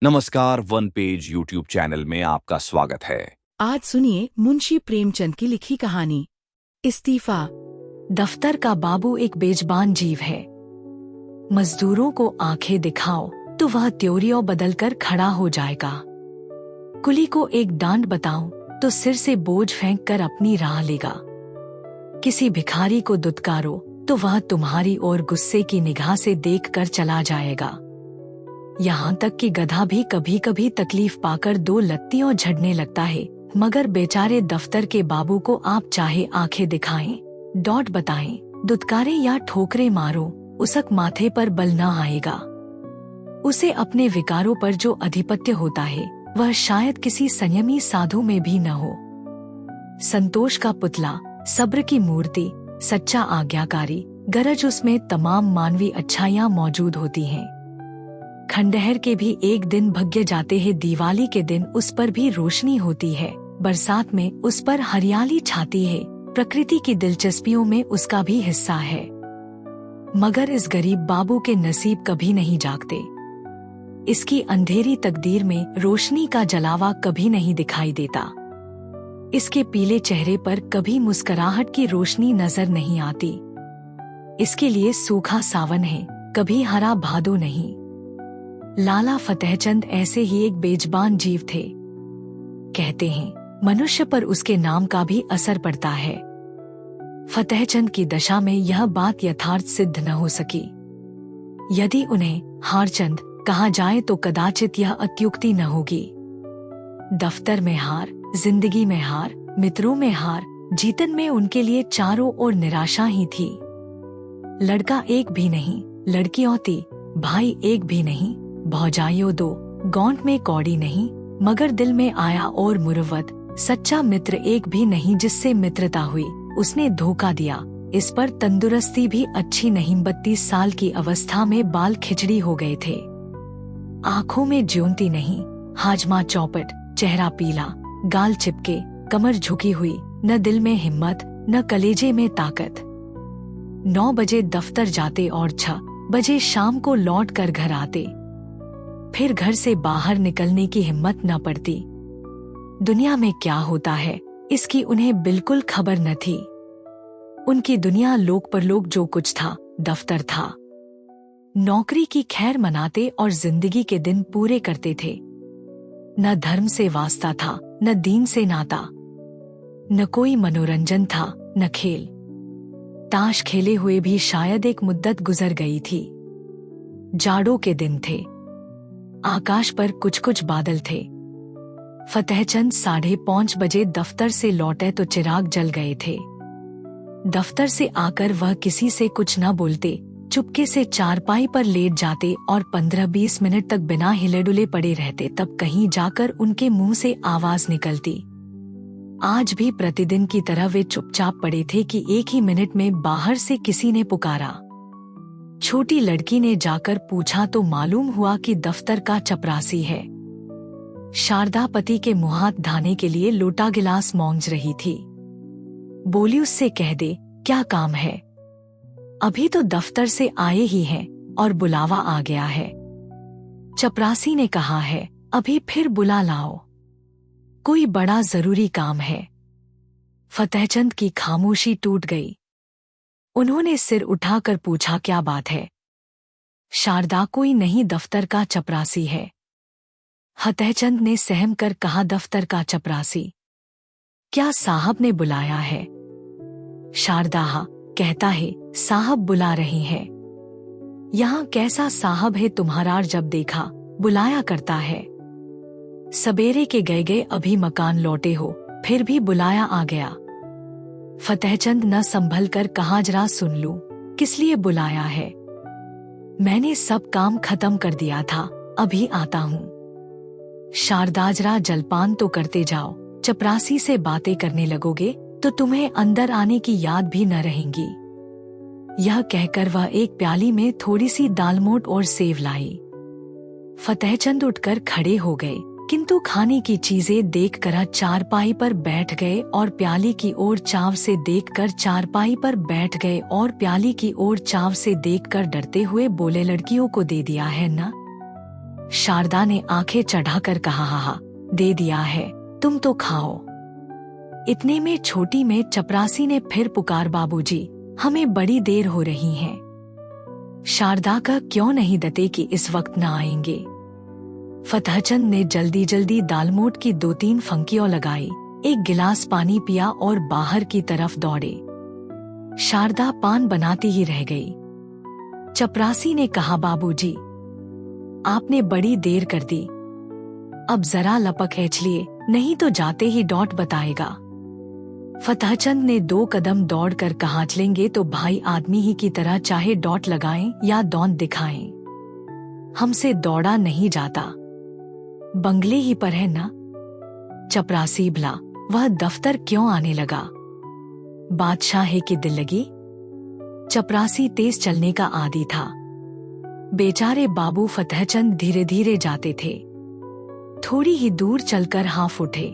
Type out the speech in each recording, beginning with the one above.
नमस्कार, one page YouTube channel में आपका स्वागत है। आज सुनिए मुंशी प्रेमचंद की लिखी कहानी इस्तीफा। दफ्तर का बाबू एक बेजबान जीव है। मजदूरों को आंखें दिखाओ तो वह त्योरियों बदलकर खड़ा हो जाएगा। कुली को एक डांट बताओ तो सिर से बोझ फेंक कर अपनी राह लेगा। किसी भिखारी को दुत्कारो तो वह तुम्हारी ओर गुस्से की निगाह से देख कर चला जाएगा। यहाँ तक कि गधा भी कभी कभी तकलीफ पाकर दो लत्तियों झड़ने लगता है, मगर बेचारे दफ्तर के बाबू को आप चाहे आंखें दिखाएं, डॉट बताएं, दुत्कारे या ठोकरे मारो, उसक माथे पर बल न आएगा। उसे अपने विकारों पर जो अधिपत्य होता है वह शायद किसी संयमी साधु में भी न हो। संतोष का पुतला, सब्र की मूर्ति, सच्चा आज्ञाकारी, गरज उसमें तमाम मानवीय अच्छाइयाँ मौजूद होती हैं। खंडहर के भी एक दिन भग्य जाते हैं, दिवाली के दिन उस पर भी रोशनी होती है, बरसात में उस पर हरियाली छाती है, प्रकृति की दिलचस्पियों में उसका भी हिस्सा है। मगर इस गरीब बाबू के नसीब कभी नहीं जागते। इसकी अंधेरी तकदीर में रोशनी का जलावा कभी नहीं दिखाई देता। इसके पीले चेहरे पर कभी मुस्कुराहट की रोशनी नजर नहीं आती। इसके लिए सूखा सावन है, कभी हरा भादो नहीं। लाला फतेहचंद ऐसे ही एक बेजबान जीव थे। कहते हैं मनुष्य पर उसके नाम का भी असर पड़ता है। फतेहचंद की दशा में यह बात यथार्थ सिद्ध न हो सकी। यदि उन्हें हारचंद कहा जाए तो कदाचित यह अत्युक्ति न होगी। दफ्तर में हार, जिंदगी में हार, मित्रों में हार, जीतन में उनके लिए चारों ओर निराशा ही थी। लड़का एक भी नहीं, लड़कियों थी, भाई एक भी नहीं, भौजाइयों दो, गौंट में कौड़ी नहीं, मगर दिल में आया और मुरवत, सच्चा मित्र एक भी नहीं जिससे मित्रता हुई, उसने धोखा दिया। इस पर तंदुरुस्ती भी अच्छी नहीं। 32 साल की अवस्था में बाल खिचड़ी हो गए थे। आंखों में ज्योंती नहीं, हाजमा चौपट, चेहरा पीला, गाल चिपके, कमर झुकी हुई, न दिल में हिम्मत न कलेजे में ताकत। 9 बजे दफ्तर जाते और 6 बजे शाम को लौट कर घर आते। फिर घर से बाहर निकलने की हिम्मत न पड़ती। दुनिया में क्या होता है इसकी उन्हें बिल्कुल खबर न थी। उनकी दुनिया लोक परलोक जो कुछ था, दफ्तर था। नौकरी की खैर मनाते और जिंदगी के दिन पूरे करते थे। न धर्म से वास्ता था, न दीन से नाता, न कोई मनोरंजन था, न खेल। ताश खेले हुए भी शायद एक मुद्दत गुजर गई थी। जाड़ों के दिन थे। आकाश पर कुछ कुछ बादल थे। फतेहचंद 5:30 बजे दफ्तर से लौटे तो चिराग जल गए थे। दफ्तर से आकर वह किसी से कुछ न बोलते, चुपके से चारपाई पर लेट जाते और 15-20 मिनट तक बिना हिले डुले पड़े रहते। तब कहीं जाकर उनके मुंह से आवाज निकलती। आज भी प्रतिदिन की तरह वे चुपचाप पड़े थे कि एक ही मिनट में बाहर से किसी ने पुकारा। छोटी लड़की ने जाकर पूछा तो मालूम हुआ कि दफ्तर का चपरासी है। शारदा पति के मुंह हाथ धाने के लिए लोटा गिलास मांग रही थी। बोली उससे कह दे क्या काम है, अभी तो दफ्तर से आए ही हैं और बुलावा आ गया है। चपरासी ने कहा है अभी फिर बुला लाओ, कोई बड़ा जरूरी काम है। फतेहचंद की खामोशी टूट गई। उन्होंने सिर उठाकर पूछा क्या बात है। शारदा कोई नहीं, दफ्तर का चपरासी है। फतेहचंद ने सहम कर कहा दफ्तर का चपरासी, क्या साहब ने बुलाया है? शारदा हाँ कहता है, साहब बुला रहे हैं। यहाँ कैसा साहब है तुम्हारा, जब देखा बुलाया करता है। सबेरे के गए अभी मकान लौटे हो, फिर भी बुलाया आ गया। फतेहचंद न संभल कर कहा जरा सुन लूं, किस लिए बुलाया है? मैंने सब काम खत्म कर दिया था, अभी आता हूँ। शारदा जरा जलपान तो करते जाओ, चपरासी से बातें करने लगोगे तो तुम्हें अंदर आने की याद भी न रहेंगी। यह कहकर वह एक प्याली में थोड़ी सी दालमोट और सेव लाई। फतेहचंद उठकर खड़े हो गए, किंतु खाने की चीजें देखकर चारपाई पर बैठ गए और प्याली की ओर चाव से देखकर चारपाई पर बैठ गए और प्याली की ओर चाव से देखकर डरते हुए बोले लड़कियों को दे दिया है ना? शारदा ने आंखें चढ़ाकर कहा, हा दे दिया है, तुम तो खाओ। इतने में छोटी में चपरासी ने फिर पुकार, बाबूजी हमें बड़ी देर हो रही है। शारदा का क्यों नहीं दते कि इस वक्त ना आएंगे। फतहचंद ने जल्दी जल्दी दालमोट की 2-3 फंकियों लगाई, एक गिलास पानी पिया और बाहर की तरफ दौड़े। शारदा पान बनाती ही रह गई। चपरासी ने कहा, बाबूजी आपने बड़ी देर कर दी, अब जरा लपक खींच लिए, नहीं तो जाते ही डॉट बताएगा। फतहचंद ने 2 कदम दौड़कर कहा, चलेंगे तो भाई आदमी ही की तरह चाहे डॉट लगाएं या दौंद दिखाएं, हमसे दौड़ा नहीं जाता, बंगले ही पर है ना। चपरासी भला वह दफ्तर क्यों आने लगा, बादशाह है कि दिल लगी। चपरासी तेज चलने का आदी था। बेचारे बाबू फतहचंद धीरे धीरे जाते थे। थोड़ी ही दूर चलकर हाफ उठे,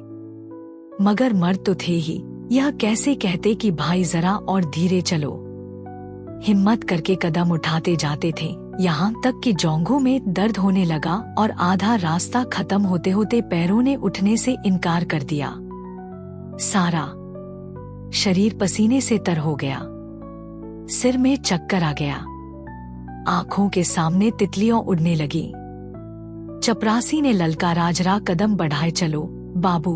मगर मर्द तो थे ही, यह कैसे कहते कि भाई जरा और धीरे चलो। हिम्मत करके कदम उठाते जाते थे, यहाँ तक कि जोंघों में दर्द होने लगा और आधा रास्ता खत्म होते होते पैरों ने उठने से इनकार कर दिया। सारा शरीर पसीने से तर हो गया, सिर में चक्कर आ गया, आंखों के सामने तितलियां उड़ने लगी। चपरासी ने ललकारा, जरा कदम बढ़ाए चलो बाबू।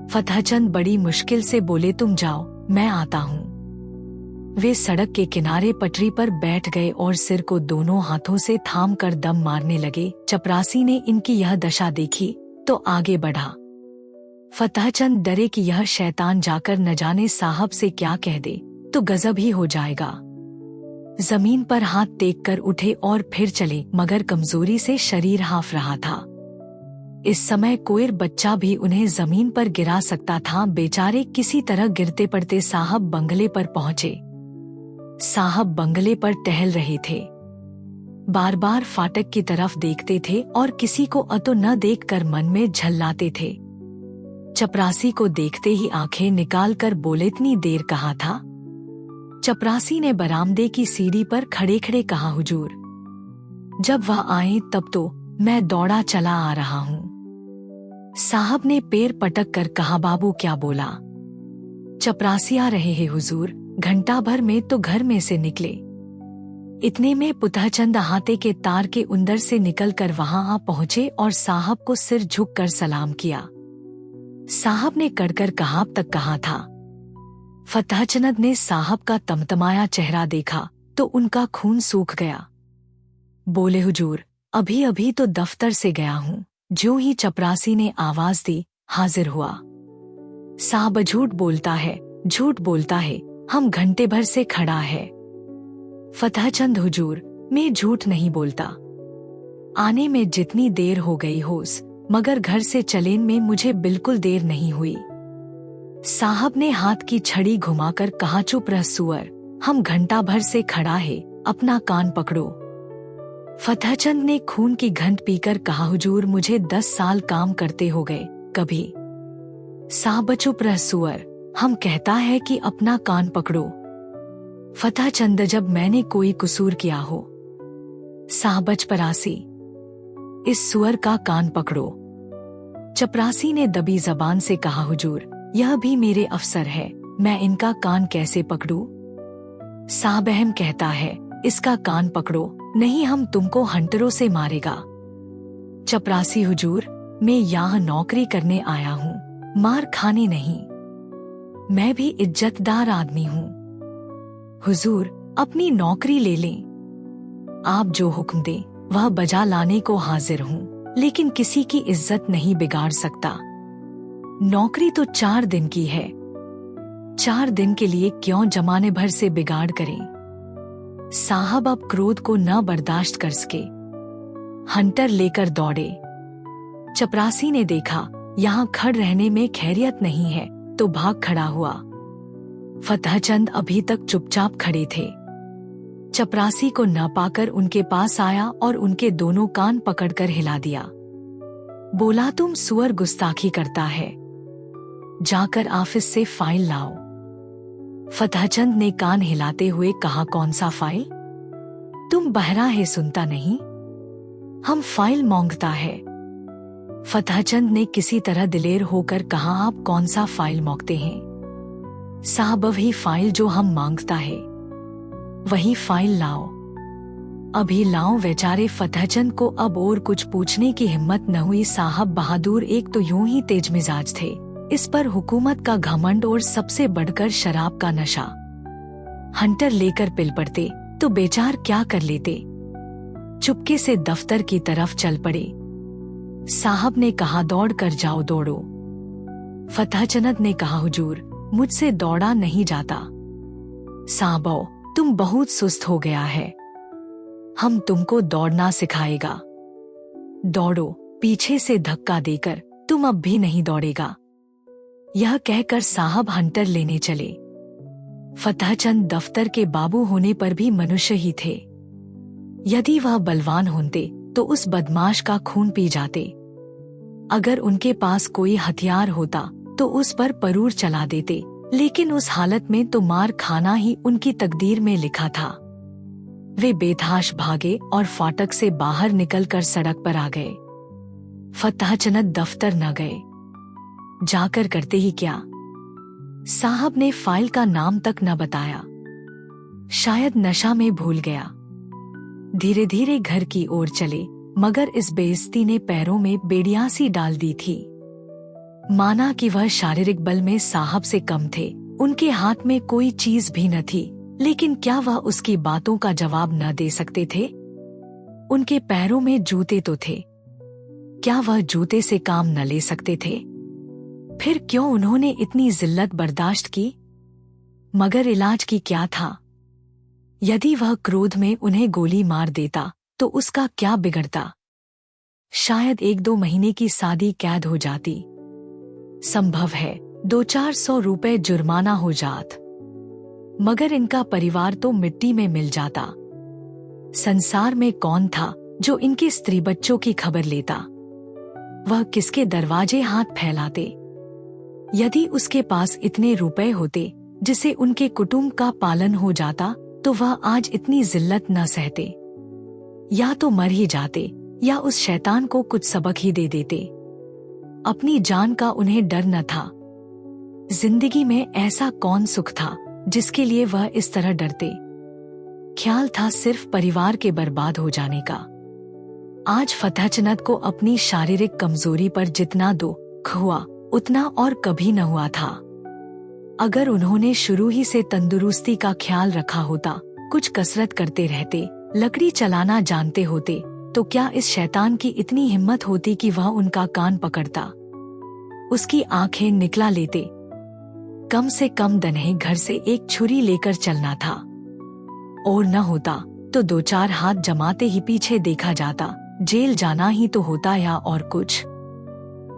फतहचंद बड़ी मुश्किल से बोले, तुम जाओ मैं आता हूँ। वे सड़क के किनारे पटरी पर बैठ गए और सिर को दोनों हाथों से थाम कर दम मारने लगे। चपरासी ने इनकी यह दशा देखी तो आगे बढ़ा। फतहचंद डरे कि यह शैतान जाकर न जाने साहब से क्या कह दे तो गजब ही हो जाएगा। जमीन पर हाथ टेक कर उठे और फिर चले, मगर कमजोरी से शरीर हाफ रहा था। इस समय कोई बच्चा भी उन्हें जमीन पर गिरा सकता था। बेचारे किसी तरह गिरते पड़ते साहब बंगले पर पहुंचे। साहब बंगले पर टहल रहे थे, बार बार फाटक की तरफ देखते थे और किसी को अतो न देखकर मन में झल्लाते थे। चपरासी को देखते ही आंखें निकालकर बोले, इतनी देर कहा था। चपरासी ने बरामदे की सीढ़ी पर खड़े खड़े कहा, हुजूर जब वह आए तब तो मैं दौड़ा चला आ रहा हूँ। साहब ने पैर पटक कर कहा, बाबू क्या बोला। चपरासी, आ रहे हैं हुजूर, घंटा भर में तो घर में से निकले। इतने में फतहचंद हाथे के तार के अंदर से निकलकर वहां आ पहुंचे और साहब को सिर झुककर सलाम किया। साहब ने कड़कर कहा, अब तक कहा था। फतहचंद ने साहब का तमतमाया चेहरा देखा तो उनका खून सूख गया। बोले, हुजूर अभी अभी तो दफ्तर से गया हूँ। ज्यों ही चपरासी ने आवाज दी, हाजिर हुआ। साहब झूठ बोलता है, झूठ बोलता है, हम घंटे भर से खड़ा है। फतहचंद, हुजूर मैं झूठ नहीं बोलता, आने में जितनी देर हो गई होस, मगर घर से चलेन में मुझे बिल्कुल देर नहीं हुई। साहब ने हाथ की छड़ी घुमाकर कहा, चुप रह सुअर, हम घंटा भर से खड़ा है, अपना कान पकड़ो। फतहचंद ने खून की घंट पीकर कहा, हुजूर मुझे 10 साल काम करते हो गए कभी। साहब, चुप रह सुअर, हम कहता है कि अपना कान पकड़ो। फतहचंद, जब मैंने कोई कसूर किया हो। साहब, चपरासी इस सुअर का कान पकड़ो। चपरासी ने दबी जबान से कहा, हुजूर यह भी मेरे अफसर है, मैं इनका कान कैसे पकड़ूं? साहब, अहम कहता है इसका कान पकड़ो, नहीं हम तुमको हंटरों से मारेगा। चपरासी, हुजूर मैं यहाँ नौकरी करने आया हूँ, मार खाने नहीं, मैं भी इज्जतदार आदमी हूँ। हुजूर अपनी नौकरी ले लें, आप जो हुक्म दें वह बजा लाने को हाजिर हूँ, लेकिन किसी की इज्जत नहीं बिगाड़ सकता। नौकरी तो 4 दिन की है, 4 दिन के लिए क्यों जमाने भर से बिगाड़ करें। साहब अब क्रोध को न बर्दाश्त कर सके, हंटर लेकर दौड़े। चपरासी ने देखा यहाँ खड़ रहने में खैरियत नहीं है तो भाग खड़ा हुआ। फतहचंद अभी तक चुपचाप खड़े थे। चपरासी को न पाकर उनके पास आया और उनके दोनों कान पकड़कर हिला दिया। बोला, तुम सुअर गुस्ताखी करता है, जाकर ऑफिस से फाइल लाओ। फतहचंद ने कान हिलाते हुए कहा, कौन सा फाइल? तुम बहरा है, सुनता नहीं? हम फाइल मांगता है। फतहचंद ने किसी तरह दिलेर होकर कहा, आप कौन सा फाइल मांगते हैं? साहब वही फाइल जो हम मांगता है, वही फाइल लाओ, अभी लाओ। बेचारे फतहचंद को अब और कुछ पूछने की हिम्मत न हुई। साहब बहादुर एक तो यूं ही तेज मिजाज थे, इस पर हुकूमत का घमंड और सबसे बढ़कर शराब का नशा। हंटर लेकर पिल पड़ते तो बेचार क्या कर लेते। चुपके से दफ्तर की तरफ चल पड़े। साहब ने कहा, दौड़ कर जाओ, दौड़ो। फतहचंद ने कहा, हुजूर मुझसे दौड़ा नहीं जाता। साहबो तुम बहुत सुस्त हो गया है, हम तुमको दौड़ना सिखाएगा। दौड़ो। पीछे से धक्का देकर तुम अब भी नहीं दौड़ेगा। यह कहकर साहब हंटर लेने चले। फतहचंद दफ्तर के बाबू होने पर भी मनुष्य ही थे। यदि वह बलवान होते तो उस बदमाश का खून पी जाते। अगर उनके पास कोई हथियार होता तो उस पर परूर चला देते, लेकिन उस हालत में तो मार खाना ही उनकी तकदीर में लिखा था। वे बेतहाश भागे और फाटक से बाहर निकलकर सड़क पर आ गए। फतहचंद दफ्तर न गए। जाकर करते ही क्या, साहब ने फाइल का नाम तक न बताया। शायद नशा में भूल गया। धीरे धीरे घर की ओर चले, मगर इस बेइज्जती ने पैरों में बेड़ियां सी डाल दी थी। माना कि वह शारीरिक बल में साहब से कम थे, उनके हाथ में कोई चीज भी न थी, लेकिन क्या वह उसकी बातों का जवाब न दे सकते थे? उनके पैरों में जूते तो थे, क्या वह जूते से काम न ले सकते थे? फिर क्यों उन्होंने इतनी जिल्लत बर्दाश्त की? मगर इलाज की क्या था? यदि वह क्रोध में उन्हें गोली मार देता तो उसका क्या बिगड़ता? शायद 1-2 महीने की सादी कैद हो जाती। संभव है 200-400 रुपए जुर्माना हो जात, मगर इनका परिवार तो मिट्टी में मिल जाता। संसार में कौन था जो इनके स्त्री बच्चों की खबर लेता? वह किसके दरवाजे हाथ फैलाते? यदि उसके पास इतने रुपए होते जिसे उनके कुटुंब का पालन हो जाता तो वह आज इतनी जिल्लत न सहते। या तो मर ही जाते या उस शैतान को कुछ सबक ही दे देते। अपनी जान का उन्हें डर न था। जिंदगी में ऐसा कौन सुख था जिसके लिए वह इस तरह डरते? ख्याल था सिर्फ परिवार के बर्बाद हो जाने का। आज फतहचंद को अपनी शारीरिक कमजोरी पर जितना दुख हुआ उतना और कभी न हुआ था। अगर उन्होंने शुरू ही से तंदुरुस्ती का ख्याल रखा होता, कुछ कसरत करते रहते, लकड़ी चलाना जानते होते, तो क्या इस शैतान की इतनी हिम्मत होती कि वह उनका कान पकड़ता, उसकी आंखें निकला लेते? कम से कम दन्हे घर से एक छुरी लेकर चलना था, और न होता तो 2-4 हाथ जमाते ही पीछे देखा जाता, जेल जाना ही तो होता या और कुछ।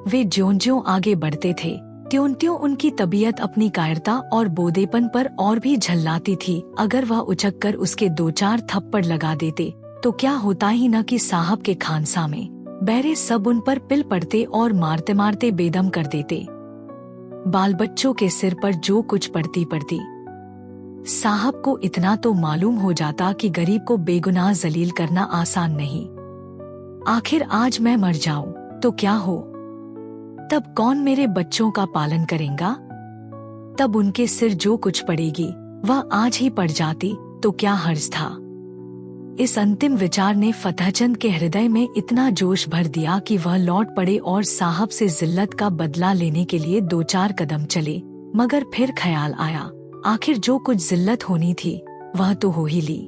वे ज्यों-ज्यों आगे बढ़ते थे त्यों-त्यों उनकी तबीयत अपनी कायरता और बोदेपन पर और भी झल्लाती थी। अगर वह उचक कर उसके 2-4 थप्पड़ लगा देते तो क्या होता ही न कि साहब के खानसा में बैरे सब उन पर पिल पड़ते और मारते मारते बेदम कर देते। बाल बच्चों के सिर पर जो कुछ पड़ती साहब को इतना तो मालूम हो जाता कि गरीब को बेगुनाह जलील करना आसान नहीं। आखिर आज मैं मर जाऊं तो क्या हो? तब कौन मेरे बच्चों का पालन करेगा? तब उनके सिर जो कुछ पड़ेगी वह आज ही पड़ जाती तो क्या हर्ज था? इस अंतिम विचार ने फतहचंद के हृदय में इतना जोश भर दिया कि वह लौट पड़े और साहब से जिल्लत का बदला लेने के लिए 2-4 कदम चले। मगर फिर ख्याल आया, आखिर जो कुछ जिल्लत होनी थी वह तो हो ही ली।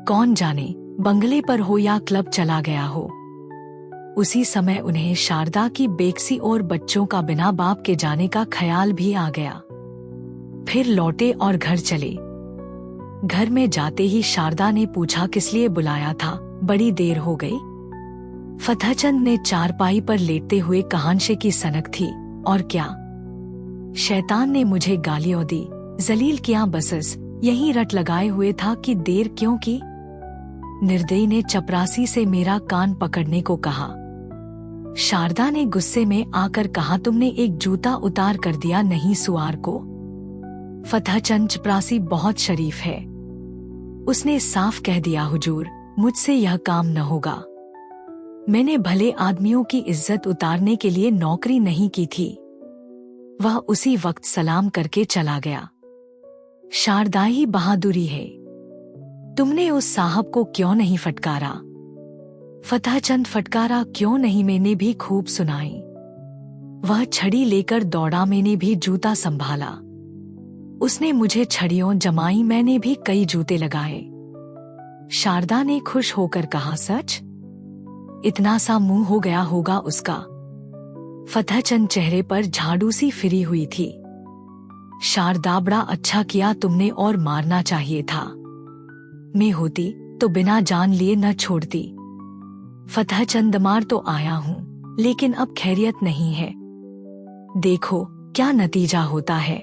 कौन जाने बंगले पर हो या क्लब चला गया हो। उसी समय उन्हें शारदा की बेकसी और बच्चों का बिना बाप के जाने का ख्याल भी आ गया। फिर लौटे और घर चले। घर में जाते ही शारदा ने पूछा, किस लिए बुलाया था? बड़ी देर हो गई। फतहचंद ने चारपाई पर लेटते हुए कहानशे की सनक थी। और क्या? शैतान ने मुझे गालियां दी, जलील किया, बसस यही रट लगाए हुए था कि देर क्यों की। निर्दयी ने चपरासी से मेरा कान पकड़ने को कहा। शारदा ने गुस्से में आकर कहा, तुमने एक जूता उतार कर दिया नहीं सुआर को। फतहचंद चपरासी बहुत शरीफ है, उसने साफ कह दिया, हुजूर मुझसे यह काम न होगा। मैंने भले आदमियों की इज्जत उतारने के लिए नौकरी नहीं की थी। वह उसी वक्त सलाम करके चला गया। शारदाई बहादुरी है। तुमने उस साहब को क्यों नहीं फटकारा? फतहचंद फटकारा क्यों नहीं, मैंने भी खूब सुनाई। वह छड़ी लेकर दौड़ा, मैंने भी जूता संभाला। उसने मुझे छड़ियों जमाई, मैंने भी कई जूते लगाए। शारदा ने खुश होकर कहा, सच? इतना सा मुंह हो गया होगा उसका। फतहचंद चेहरे पर झाड़ू सी फिरी हुई थी। शारदा, बड़ा अच्छा किया तुमने, और मारना चाहिए था। मैं होती तो बिना जान लिए न छोड़ती। फतहचंद, मार तो आया हूं, लेकिन अब खैरियत नहीं है। देखो क्या नतीजा होता है।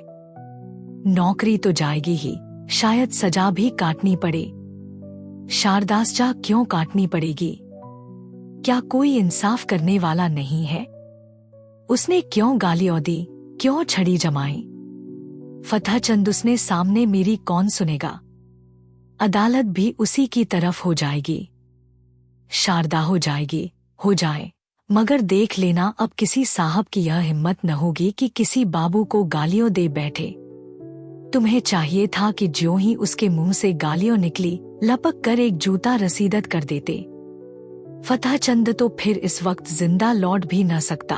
नौकरी तो जाएगी ही, शायद सजा भी काटनी पड़े। शारदास, जा क्यों काटनी पड़ेगी? क्या कोई इंसाफ करने वाला नहीं है? उसने क्यों गालियां दी, क्यों छड़ी जमाई? फतहचंद, उसने सामने मेरी कौन सुनेगा? अदालत भी उसी की तरफ हो जाएगी। शारदा, हो जाएगी, हो जाए, मगर देख लेना अब किसी साहब की यह हिम्मत न होगी कि किसी बाबू को गालियों दे बैठे। तुम्हें चाहिए था कि ज्यों ही उसके मुंह से गालियां निकली, लपक कर एक जूता रसीदत कर देते। फतहचंद तो फिर इस वक्त जिंदा लौट भी न सकता,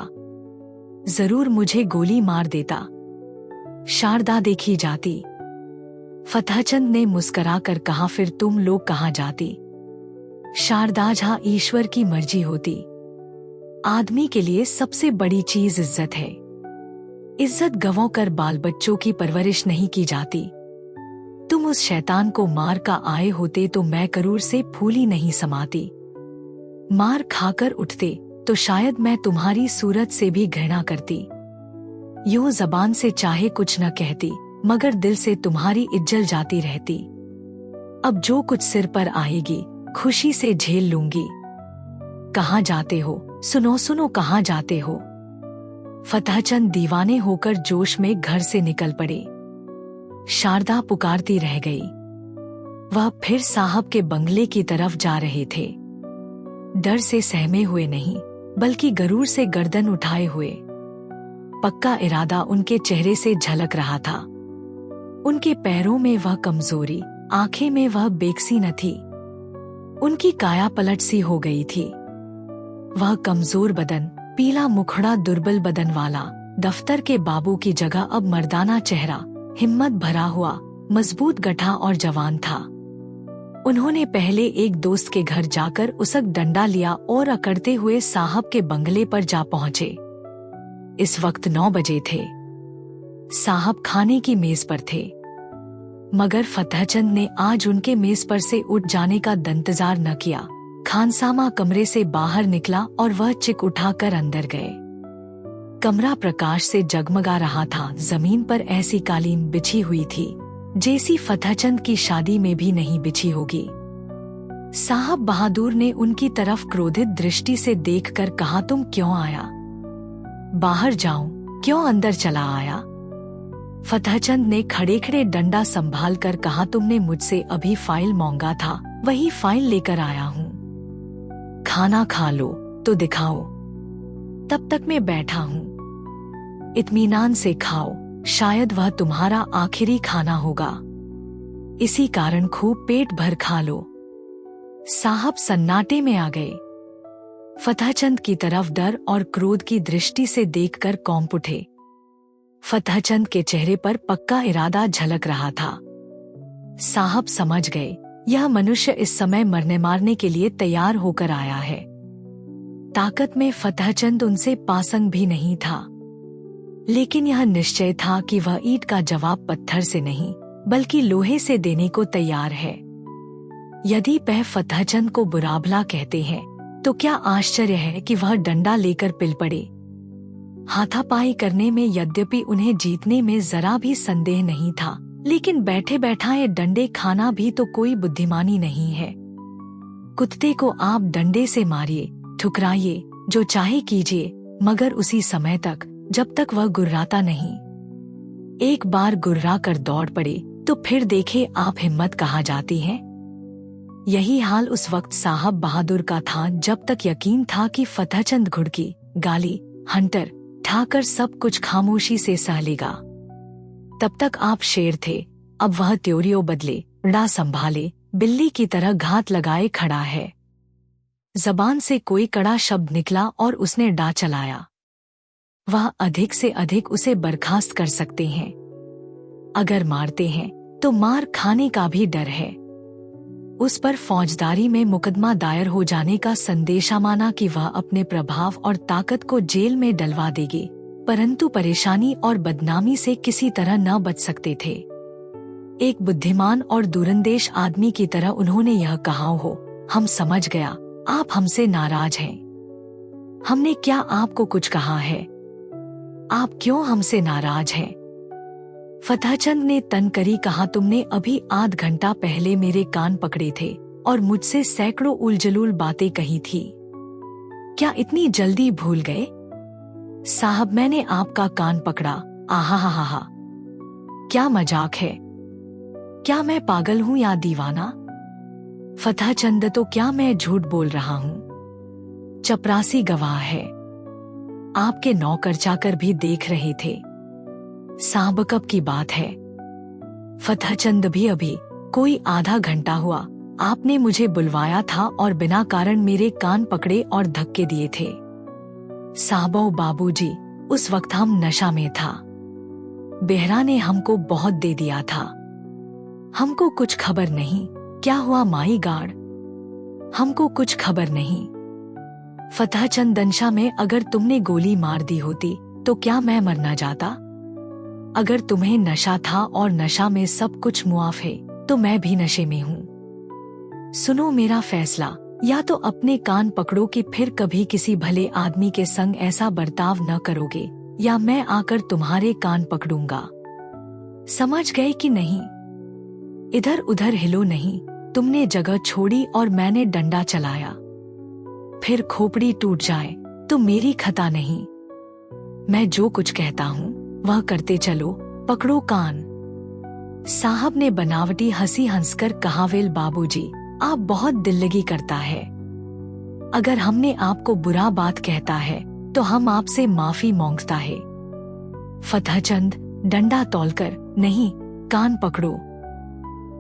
जरूर मुझे गोली मार देता। शारदा देखी जाती। फतहचंद ने मुस्कुराकर कहा, फिर तुम लोग कहाँ जाती? शारदा, जहां ईश्वर की मर्जी होती। आदमी के लिए सबसे बड़ी चीज इज्जत है। इज्जत गंवा कर बाल बच्चों की परवरिश नहीं की जाती। तुम उस शैतान को मार का आए होते तो मैं करूर से फूली नहीं समाती। मार खाकर उठते तो शायद मैं तुम्हारी सूरत से भी घृणा करती। यूं जबान से चाहे कुछ न कहती, मगर दिल से तुम्हारी इज्जत जाती रहती। अब जो कुछ सिर पर आएगी खुशी से झेल लूंगी। कहाँ जाते हो? सुनो सुनो, कहाँ जाते हो? फतहचंद दीवाने होकर जोश में घर से निकल पड़े। शारदा पुकारती रह गई। वह फिर साहब के बंगले की तरफ जा रहे थे, डर से सहमे हुए नहीं, बल्कि गरूर से गर्दन उठाए हुए। पक्का इरादा उनके चेहरे से झलक रहा था। उनके पैरों में वह कमजोरी, आंखें में वह बेकसी न थी। उनकी काया पलट सी हो गई थी। वह कमजोर बदन, पीला मुखड़ा, दुर्बल बदन वाला दफ्तर के बाबू की जगह अब मर्दाना चेहरा, हिम्मत भरा हुआ, मजबूत गठा और जवान था। उन्होंने पहले एक दोस्त के घर जाकर उसक डंडा लिया और अकड़ते हुए साहब के बंगले पर जा पहुंचे। इस वक्त 9 बजे थे। साहब खाने की मेज पर थे, मगर फतहचंद ने आज उनके मेज पर से उठ जाने का इंतजार न किया। खानसामा कमरे से बाहर निकला और वह चिक उठाकर अंदर गए। कमरा प्रकाश से जगमगा रहा था। जमीन पर ऐसी कालीन बिछी हुई थी जैसी फतहचंद की शादी में भी नहीं बिछी होगी। साहब बहादुर ने उनकी तरफ क्रोधित दृष्टि से देखकर कहा, तुम क्यों आया? बाहर जाऊं, क्यों अंदर चला आया? फतहचंद ने खड़े खड़े डंडा संभाल कर कहा, तुमने मुझसे अभी फाइल मांगा था, वही फाइल लेकर आया हूँ। खाना खा लो तो दिखाओ, तब तक मैं बैठा हूँ। इत्मीनान से खाओ, शायद वह तुम्हारा आखिरी खाना होगा। इसी कारण खूब पेट भर खा लो। साहब सन्नाटे में आ गए। फतहचंद की तरफ डर और क्रोध की दृष्टि से देखकर कौंप उठे। फतहचंद के चेहरे पर पक्का इरादा झलक रहा था। साहब समझ गए, यह मनुष्य इस समय मरने मारने के लिए तैयार होकर आया है। ताकत में फतहचंद उनसे पासंग भी नहीं था, लेकिन यह निश्चय था कि वह ईंट का जवाब पत्थर से नहीं बल्कि लोहे से देने को तैयार है। यदि वह फतहचंद को बुरा भला कहते हैं तो क्या आश्चर्य है कि वह डंडा लेकर पिल पड़े। हाथापाई करने में यद्यपि उन्हें जीतने में जरा भी संदेह नहीं था, लेकिन बैठे बैठाए डंडे खाना भी तो कोई बुद्धिमानी नहीं है। कुत्ते को आप डंडे से मारिए, ठुकराइए, जो चाहे कीजिए, मगर उसी समय तक जब तक वह गुर्राता नहीं। एक बार गुर्रा कर दौड़ पड़े तो फिर देखे आप हिम्मत कहाँ जाती है। यही हाल उस वक्त साहब बहादुर का था, जब तक यकीन था कि फतेहचंद घुड़की, गाली, हंटर, ठाकर सब कुछ खामोशी से सह लेगा। तब तक आप शेर थे, अब वह त्योरियों बदले, डा संभाले, बिल्ली की तरह घात लगाए खड़ा है। जबान से कोई कड़ा शब्द निकला और उसने डा चलाया। वह अधिक से अधिक उसे बर्खास्त कर सकते हैं। अगर मारते हैं तो मार खाने का भी डर है। उस पर फौजदारी में मुकदमा दायर हो जाने का संदेशा माना कि वह अपने प्रभाव और ताकत को जेल में डलवा देगी, परंतु परेशानी और बदनामी से किसी तरह न बच सकते थे। एक बुद्धिमान और दूरंदेश आदमी की तरह उन्होंने यह कहा हो, हम समझ गया, आप हमसे नाराज हैं। हमने क्या आपको कुछ कहा है? आप क्यों हमसे नाराज हैं? फतेहचंद ने तनकरी कहा, तुमने अभी आध घंटा पहले मेरे कान पकड़े थे और मुझसे सैकड़ों उलझुल बातें कही थी। क्या इतनी जल्दी भूल गए? साहब, मैंने आपका कान पकड़ा। आहा हा हा हा, क्या मजाक है? क्या मैं पागल हूं या दीवाना? फतेहचंद, तो क्या मैं झूठ बोल रहा हूं? चपरासी गवाह है, आपके नौकर चाकर भी देख रहे थे। साहब, कब की बात है? फतेहचंद, भी अभी कोई आधा घंटा हुआ। आपने मुझे बुलवाया था और बिना कारण मेरे कान पकड़े और धक्के दिए थे। साहबो बाबूजी, उस वक्त हम नशा में था। बेहरा ने हमको बहुत दे दिया था। हमको कुछ खबर नहीं क्या हुआ माई गार्ड, हमको कुछ खबर नहीं। फतेहचंद, नशा में अगर तुमने गोली मार दी होती तो क्या मैं मर न जाता? अगर तुम्हें नशा था और नशा में सब कुछ मुआफ है तो मैं भी नशे में हूँ। सुनो मेरा फैसला, या तो अपने कान पकड़ो कि फिर कभी किसी भले आदमी के संग ऐसा बर्ताव न करोगे, या मैं आकर तुम्हारे कान पकड़ूंगा। समझ गए कि नहीं? इधर उधर हिलो नहीं। तुमने जगह छोड़ी और मैंने डंडा चलाया। फिर खोपड़ी टूट जाए तो मेरी खता नहीं। मैं जो कुछ कहता हूँ वह करते चलो, पकड़ो कान। साहब ने बनावटी हंसी हंसकर कहा, वेल बाबूजी, आप बहुत दिल लगी करता है। अगर हमने आपको बुरा बात कहता है तो हम आपसे माफी मांगता है। फतेहचंद, डंडा तौलकर नहीं, कान पकड़ो।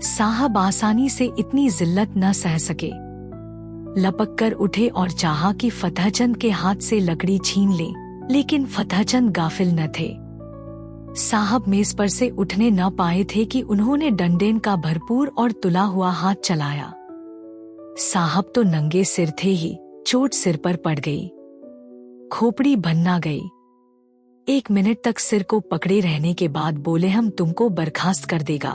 साहब आसानी से इतनी जिल्लत न सह सके, लपक कर उठे और चाहा कि फतेहचंद के हाथ से लकड़ी छीन ले, लेकिन फतेहचंद गाफिल न थे। साहब मेज पर से उठने न पाए थे कि उन्होंने डंडेन का भरपूर और तुला हुआ हाथ चलाया। साहब तो नंगे सिर थे ही, चोट सिर पर पड़ गई, खोपड़ी भन्ना गई। 1 मिनट तक सिर को पकड़े रहने के बाद बोले, हम तुमको बर्खास्त कर देगा।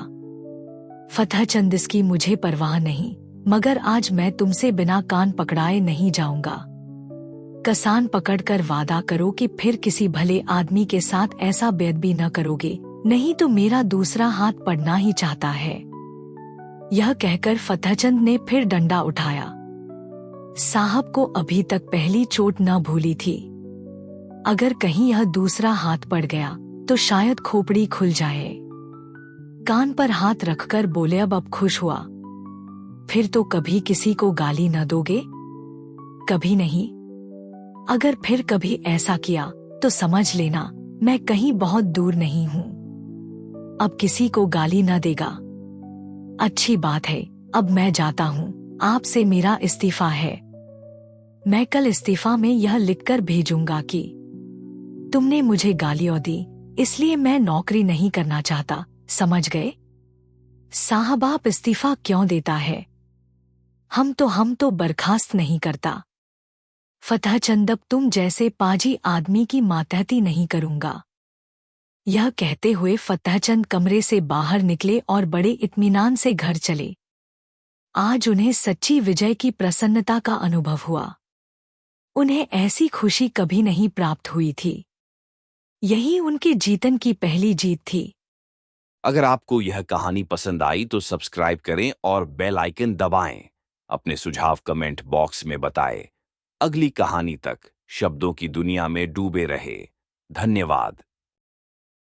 फतेहचंद, इसकी मुझे परवाह नहीं, मगर आज मैं तुमसे बिना कान पकड़ाए नहीं जाऊंगा। कसान पकड़कर वादा करो कि फिर किसी भले आदमी के साथ ऐसा बेअदबी न करोगे, नहीं तो मेरा दूसरा हाथ पड़ना ही चाहता है। यह कहकर फतेहचंद ने फिर डंडा उठाया। साहब को अभी तक पहली चोट न भूली थी। अगर कहीं यह दूसरा हाथ पड़ गया तो शायद खोपड़ी खुल जाए। कान पर हाथ रखकर बोले, अब खुश हुआ? फिर तो कभी किसी को गाली न दोगे? कभी नहीं। अगर फिर कभी ऐसा किया तो समझ लेना मैं कहीं बहुत दूर नहीं हूँ। अब किसी को गाली न देगा। अच्छी बात है, अब मैं जाता हूँ, आपसे मेरा इस्तीफा है। मैं कल इस्तीफा में यह लिखकर भेजूंगा कि तुमने मुझे गालियां दी, इसलिए मैं नौकरी नहीं करना चाहता। समझ गए? साहब, आप इस्तीफा क्यों देता है? हम तो बर्खास्त नहीं करता। फतेहचंद, अब तुम जैसे पाजी आदमी की मातहती नहीं करूंगा। यह कहते हुए फतेहचंद कमरे से बाहर निकले और बड़े इत्मीनान से घर चले। आज उन्हें सच्ची विजय की प्रसन्नता का अनुभव हुआ। उन्हें ऐसी खुशी कभी नहीं प्राप्त हुई थी। यही उनके जीवन की पहली जीत थी। अगर आपको यह कहानी पसंद आई तो सब्सक्राइब करें और बेल आइकन दबाएं। अपने सुझाव कमेंट बॉक्स में बताएं। अगली कहानी तक शब्दों की दुनिया में डूबे रहे। धन्यवाद।